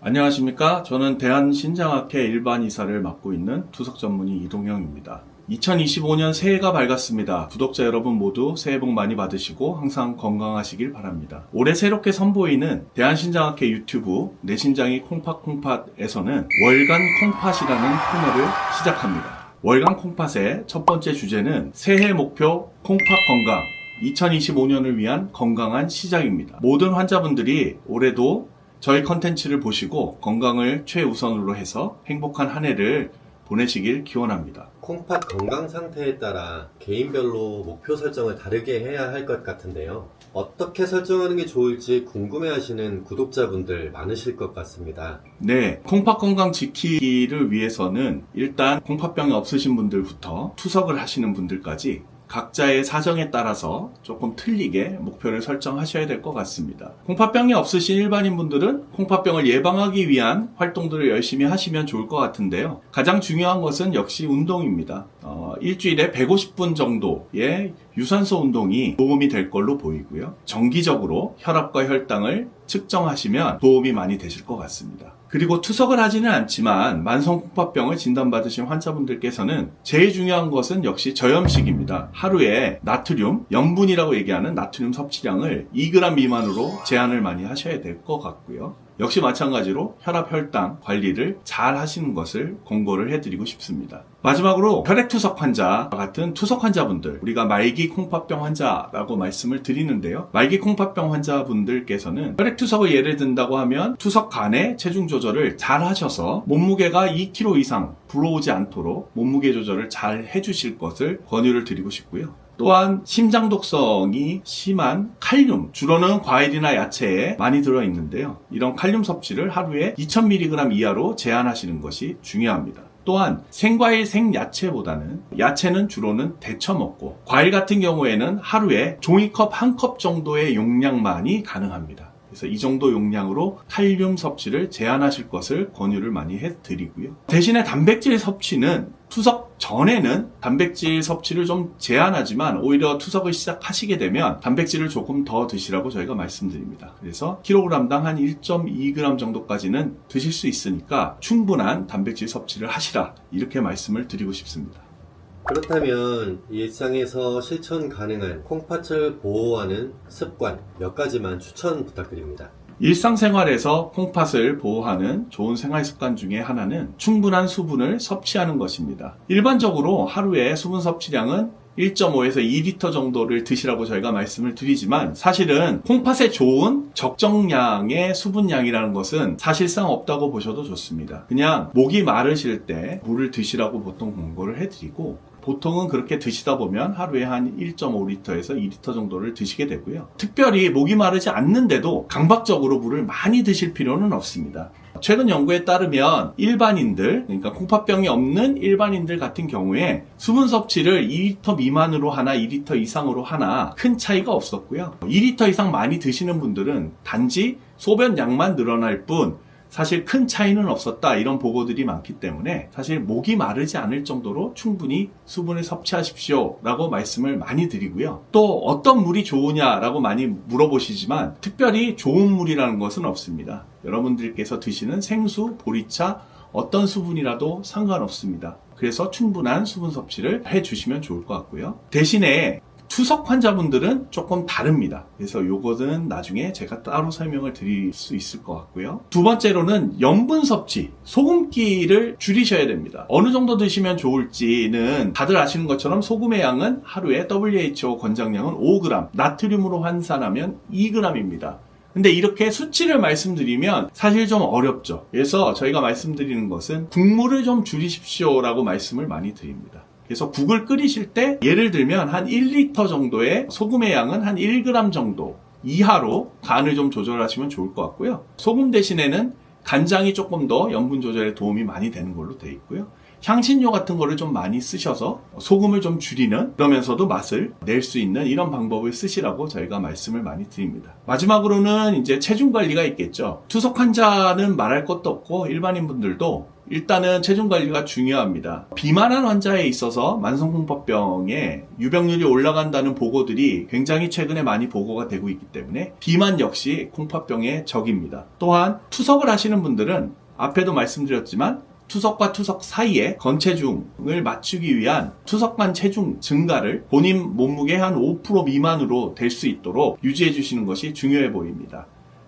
안녕하십니까. 저는 대한신장학회 일반이사를 맡고 있는 투석 전문의 이동형입니다. 2025년 새해가 밝았습니다. 구독자 여러분 모두 새해 복 많이 받으시고 항상 건강하시길 바랍니다. 올해 새롭게 선보이는 대한신장학회 유튜브 내 신장이 콩팥콩팥에서는 월간 콩팥이라는 코너를 시작합니다. 월간 콩팥의 첫 번째 주제는 새해 목표 콩팥 건강 2025년을 위한 건강한 시작입니다. 모든 환자분들이 올해도 저희 컨텐츠를 보시고 건강을 최우선으로 해서 행복한 한 해를 보내시길 기원합니다. 콩팥 건강 상태에 따라 개인별로 목표 설정을 다르게 해야 할 것 같은데요. 어떻게 설정하는 게 좋을지 궁금해하시는 구독자분들 많으실 것 같습니다. 네, 콩팥 건강 지키기를 위해서는 일단 콩팥병이 없으신 분들부터 투석을 하시는 분들까지 각자의 사정에 따라서 조금 틀리게 목표를 설정하셔야 될 것 같습니다. 콩팥병이 없으신 일반인 분들은 콩팥병을 예방하기 위한 활동들을 열심히 하시면 좋을 것 같은데요. 가장 중요한 것은 역시 운동입니다. 일주일에 150분 정도의 유산소 운동이 도움이 될 걸로 보이고요. 정기적으로 혈압과 혈당을 측정하시면 도움이 많이 되실 것 같습니다. 그리고 투석을 하지는 않지만 만성 콩팥병을 진단받으신 환자분들께서는 제일 중요한 것은 역시 저염식입니다. 하루에 나트륨, 염분이라고 얘기하는 나트륨 섭취량을 2g 미만으로 제한을 많이 하셔야 될 것 같고요. 역시 마찬가지로 혈압, 혈당 관리를 잘 하시는 것을 권고를 해드리고 싶습니다. 마지막으로 혈액투석 환자 같은 투석 환자분들, 우리가 말기 콩팥병 환자라고 말씀을 드리는데요. 말기 콩팥병 환자분들께서는 혈액투석을 예를 든다고 하면 투석 간의 체중 조절을 잘 하셔서 몸무게가 2kg 이상 불어오지 않도록 몸무게 조절을 잘 해주실 것을 권유를 드리고 싶고요. 또한 심장 독성이 심한 칼륨, 주로는 과일이나 야채에 많이 들어있는데요. 이런 칼륨 섭취를 하루에 2000mg 이하로 제한하시는 것이 중요합니다. 또한 생과일, 생야채보다는 야채는 주로는 데쳐 먹고 과일 같은 경우에는 하루에 종이컵 1컵 정도의 용량만이 가능합니다. 그래서 이 정도 용량으로 칼륨 섭취를 제한하실 것을 권유를 많이 해드리고요. 대신에 단백질 섭취는 투석 전에는 단백질 섭취를 좀 제한하지만 오히려 투석을 시작하시게 되면 단백질을 조금 더 드시라고 저희가 말씀드립니다. 그래서 킬로그램당 한 1.2g 정도까지는 드실 수 있으니까 충분한 단백질 섭취를 하시라, 이렇게 말씀을 드리고 싶습니다. 그렇다면 일상에서 실천 가능한 콩팥을 보호하는 습관 몇 가지만 추천 부탁드립니다. 일상생활에서 콩팥을 보호하는 좋은 생활 습관 중에 하나는 충분한 수분을 섭취하는 것입니다. 일반적으로 하루에 수분 섭취량은 1.5에서 2리터 정도를 드시라고 저희가 말씀을 드리지만 사실은 콩팥에 좋은 적정량의 수분량이라는 것은 사실상 없다고 보셔도 좋습니다. 그냥 목이 마르실 때 물을 드시라고 보통 권고를 해드리고, 보통은 그렇게 드시다 보면 하루에 한 1.5리터에서 2리터 정도를 드시게 되고요. 특별히 목이 마르지 않는데도 강박적으로 물을 많이 드실 필요는 없습니다. 최근 연구에 따르면 일반인들, 그러니까 콩팥병이 없는 일반인들 같은 경우에 수분 섭취를 2리터 미만으로 하나 2리터 이상으로 하나 큰 차이가 없었고요. 2리터 이상 많이 드시는 분들은 단지 소변량만 늘어날 뿐 사실 큰 차이는 없었다, 이런 보고들이 많기 때문에 사실 목이 마르지 않을 정도로 충분히 수분을 섭취하십시오 라고 말씀을 많이 드리고요. 또 어떤 물이 좋으냐라고 많이 물어보시지만 특별히 좋은 물이라는 것은 없습니다. 여러분들께서 드시는 생수, 보리차, 어떤 수분이라도 상관없습니다. 그래서 충분한 수분 섭취를 해주시면 좋을 것 같고요. 대신에 투석 환자분들은 조금 다릅니다. 그래서 요거는 나중에 제가 따로 설명을 드릴 수 있을 것 같고요. 두 번째로는 염분 섭취, 소금기를 줄이셔야 됩니다. 어느 정도 드시면 좋을지는 다들 아시는 것처럼 소금의 양은 하루에 WHO 권장량은 5g, 나트륨으로 환산하면 2g입니다. 근데 이렇게 수치를 말씀드리면 사실 좀 어렵죠. 그래서 저희가 말씀드리는 것은 국물을 좀 줄이십시오라고 말씀을 많이 드립니다. 그래서 국을 끓이실 때 예를 들면 한 1리터 정도의 소금의 양은 한 1g 정도 이하로 간을 좀 조절하시면 좋을 것 같고요. 소금 대신에는 간장이 조금 더 염분 조절에 도움이 많이 되는 걸로 되어 있고요. 향신료 같은 거를 좀 많이 쓰셔서 소금을 좀 줄이는, 그러면서도 맛을 낼 수 있는 이런 방법을 쓰시라고 저희가 말씀을 많이 드립니다. 마지막으로는 이제 체중 관리가 있겠죠. 투석 환자는 말할 것도 없고 일반인 분들도 일단은 체중 관리가 중요합니다. 비만한 환자에 있어서 만성콩팥병의 유병률이 올라간다는 보고들이 굉장히 최근에 많이 보고가 되고 있기 때문에 비만 역시 콩팥병의 적입니다. 또한 투석을 하시는 분들은 앞에도 말씀드렸지만 투석과 투석 사이에 건체중을 맞추기 위한 투석 간 체중 증가를 본인 몸무게 한 5% 미만으로 될 수 있도록 유지해 주시는 것이 중요해 보입니다.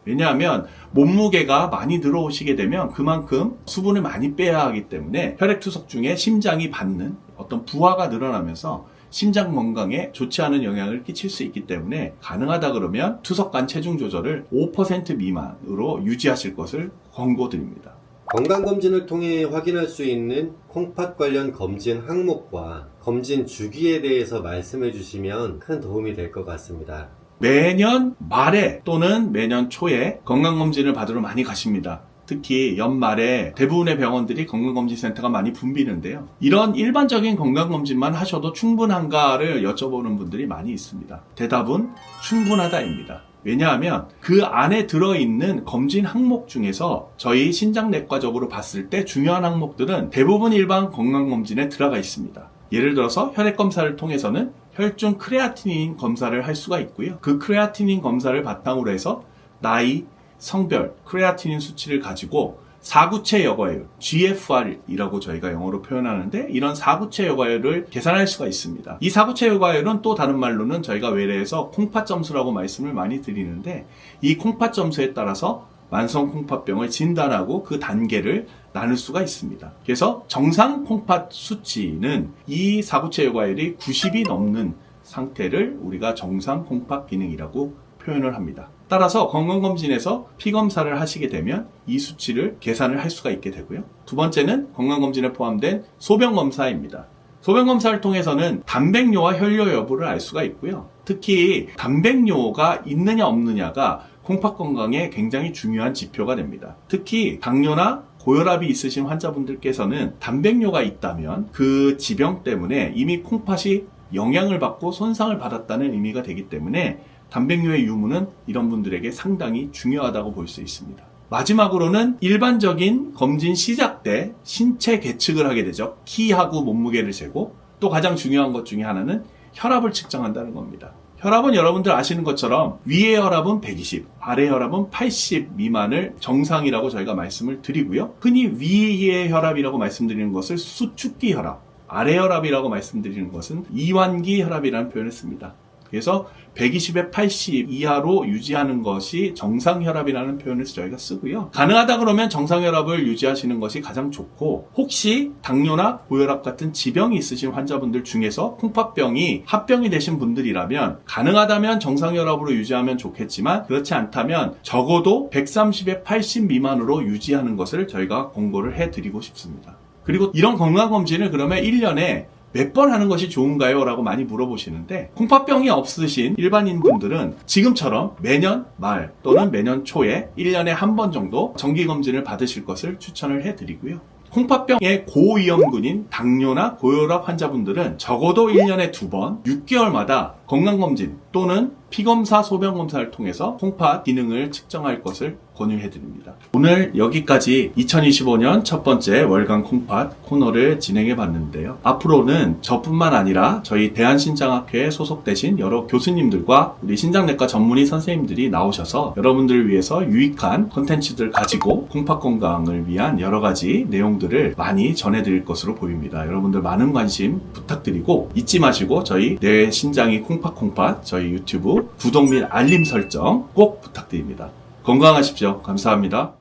왜냐하면 몸무게가 많이 들어오시게 되면 그만큼 수분을 많이 빼야 하기 때문에 혈액투석 중에 심장이 받는 어떤 부하가 늘어나면서 심장 건강에 좋지 않은 영향을 끼칠 수 있기 때문에 가능하다 그러면 투석 간 체중 조절을 5% 미만으로 유지하실 것을 권고드립니다. 건강검진을 통해 확인할 수 있는 콩팥 관련 검진 항목과 검진 주기에 대해서 말씀해 주시면 큰 도움이 될 것 같습니다. 매년 말에 또는 매년 초에 건강검진을 받으러 많이 가십니다. 특히 연말에 대부분의 병원들이 건강검진센터가 많이 붐비는데요. 이런 일반적인 건강검진만 하셔도 충분한가를 여쭤보는 분들이 많이 있습니다. 대답은 충분하다입니다. 왜냐하면 그 안에 들어있는 검진 항목 중에서 저희 신장내과적으로 봤을 때 중요한 항목들은 대부분 일반 건강검진에 들어가 있습니다. 예를 들어서 혈액검사를 통해서는 혈중 크레아티닌 검사를 할 수가 있고요. 그 크레아티닌 검사를 바탕으로 해서 나이, 성별, 크레아티닌 수치를 가지고 사구체 여과율, GFR이라고 저희가 영어로 표현하는데 이런 사구체 여과율을 계산할 수가 있습니다. 이 사구체 여과율은 또 다른 말로는 저희가 외래에서 콩팥 점수라고 말씀을 많이 드리는데 이 콩팥 점수에 따라서 만성 콩팥병을 진단하고 그 단계를 나눌 수가 있습니다. 그래서 정상 콩팥 수치는 이 사구체 여과율이 90이 넘는 상태를 우리가 정상 콩팥 기능이라고 표현을 합니다. 따라서 건강검진에서 피검사를 하시게 되면 이 수치를 계산을 할 수가 있게 되고요. 두 번째는 건강검진에 포함된 소변검사입니다. 소변검사를 통해서는 단백뇨와 혈뇨 여부를 알 수가 있고요. 특히 단백뇨가 있느냐 없느냐가 콩팥 건강에 굉장히 중요한 지표가 됩니다. 특히 당뇨나 고혈압이 있으신 환자분들께서는 단백뇨가 있다면 그 지병 때문에 이미 콩팥이 영향을 받고 손상을 받았다는 의미가 되기 때문에 단백뇨의 유무는 이런 분들에게 상당히 중요하다고 볼 수 있습니다. 마지막으로는 일반적인 검진 시작 때 신체 계측을 하게 되죠. 키하고 몸무게를 재고 또 가장 중요한 것 중에 하나는 혈압을 측정한다는 겁니다. 혈압은 여러분들 아시는 것처럼 위의 혈압은 120, 아래 혈압은 80 미만을 정상이라고 저희가 말씀을 드리고요. 흔히 위의 혈압이라고 말씀드리는 것을 수축기 혈압, 아래 혈압이라고 말씀드리는 것은 이완기 혈압이라는 표현을 씁니다. 그래서 120에 80 이하로 유지하는 것이 정상혈압이라는 표현을 저희가 쓰고요. 가능하다 그러면 정상혈압을 유지하시는 것이 가장 좋고 혹시 당뇨나 고혈압 같은 지병이 있으신 환자분들 중에서 콩팥병이 합병이 되신 분들이라면 가능하다면 정상혈압으로 유지하면 좋겠지만 그렇지 않다면 적어도 130에 80 미만으로 유지하는 것을 저희가 권고를 해드리고 싶습니다. 그리고 이런 건강검진을 그러면 1년에 몇 번 하는 것이 좋은가요? 라고 많이 물어보시는데 콩팥병이 없으신 일반인 분들은 지금처럼 매년 말 또는 매년 초에 1년에 한 번 정도 정기검진을 받으실 것을 추천을 해드리고요. 콩팥병의 고위험군인 당뇨나 고혈압 환자분들은 적어도 1년에 2번 6개월마다 건강검진 또는 피검사, 소변검사를 통해서 콩팥 기능을 측정할 것을 권유해드립니다. 오늘 여기까지 2025년 첫 번째 월간 콩팥 코너를 진행해 봤는데요. 앞으로는 저뿐만 아니라 저희 대한신장학회에 소속되신 여러 교수님들과 우리 신장내과 전문의 선생님들이 나오셔서 여러분들을 위해서 유익한 콘텐츠들 가지고 콩팥 건강을 위한 여러 가지 내용들을 많이 전해드릴 것으로 보입니다. 여러분들 많은 관심 부탁드리고 잊지 마시고 저희 내 신장이 콩팥 저희 유튜브 구독 및 알림 설정 꼭 부탁드립니다. 건강하십시오. 감사합니다.